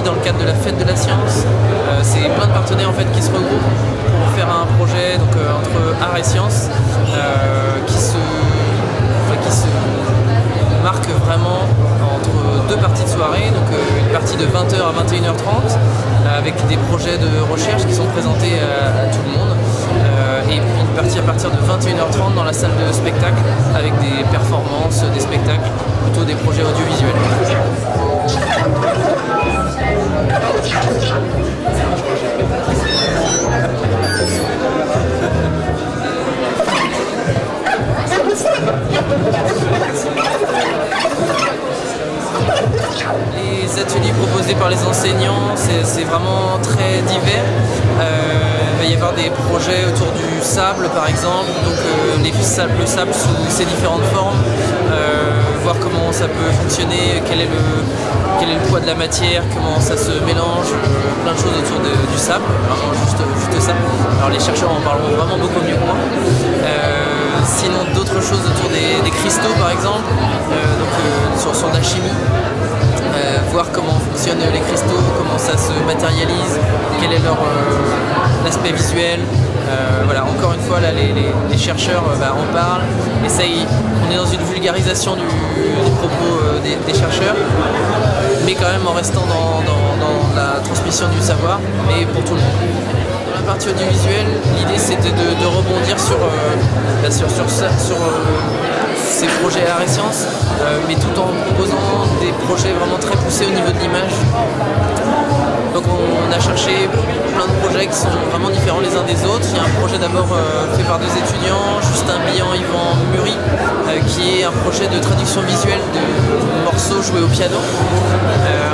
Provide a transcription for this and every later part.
dans le cadre de la fête de la science. C'est plein de partenaires en fait qui se regroupent pour faire un projet donc, entre art et science qui se marque vraiment entre deux parties de soirée, donc une partie de 20h à 21h30 avec des projets de recherche qui sont présentés à tout le monde et puis une partie à partir de 21h30 dans la salle de spectacle avec des performances, des spectacles, plutôt des projets audiovisuels. Les ateliers proposés par les enseignants, c'est vraiment très divers. Il va y avoir des projets autour du sable par exemple, donc le sable sous ses différentes formes, voir comment ça peut fonctionner, quel est le poids de la matière, comment ça se mélange, plein de choses autour du sable, vraiment juste ça. Alors les chercheurs en parleront vraiment beaucoup mieux que moi. Sinon d'autres choses autour des cristaux par exemple, sur la chimie. Voir comment fonctionnent les cristaux, comment ça se matérialise, quel est leur aspect visuel. Voilà, encore une fois, là, les chercheurs en parlent, essayent. On est dans une vulgarisation des propos des chercheurs, mais quand même en restant dans la transmission du savoir, mais pour tout le monde. Dans la partie audiovisuelle, l'idée c'était de rebondir sur ces projets art et sciences, mais tout en proposant des projets vraiment très poussés au niveau de l'image. Donc on a cherché plein de projets qui sont vraiment différents les uns des autres. Il y a un projet d'abord fait par deux étudiants, Justin Bihan, Yvan Muri, qui est un projet de traduction visuelle de morceaux joués au piano.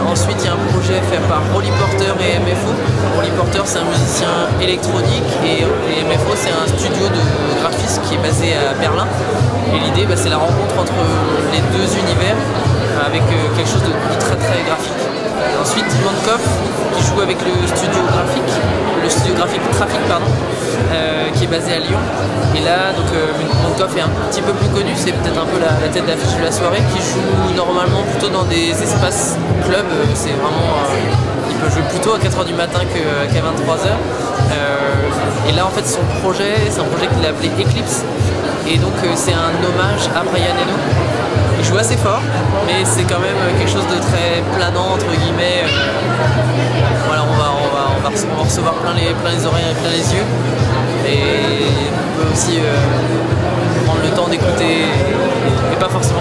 Ensuite il y a un projet fait par Rolly Porter et MFO. Rolly Porter c'est un musicien électronique et MFO c'est un studio de graphisme qui est basé à Berlin. Et l'idée c'est la rencontre entre les deux univers avec quelque chose de très très graphique. Ensuite Mankov qui joue avec le studio graphique Trafic qui est basé à Lyon. Et là donc Mankov est un petit peu plus connu, c'est peut-être un peu la tête d'affiche de la soirée, qui joue normalement plutôt dans des espaces clubs. C'est vraiment il peut jouer plutôt à 4h du matin qu'à 23h. Et là en fait son projet, c'est un projet qu'il a appelé Eclipse. Et donc c'est un hommage à Brian Eno. Il joue assez fort, mais c'est quand même quelque chose de très planant entre guillemets. Voilà, on va recevoir plein les oreilles et plein les yeux. Et on peut aussi prendre le temps d'écouter et pas forcément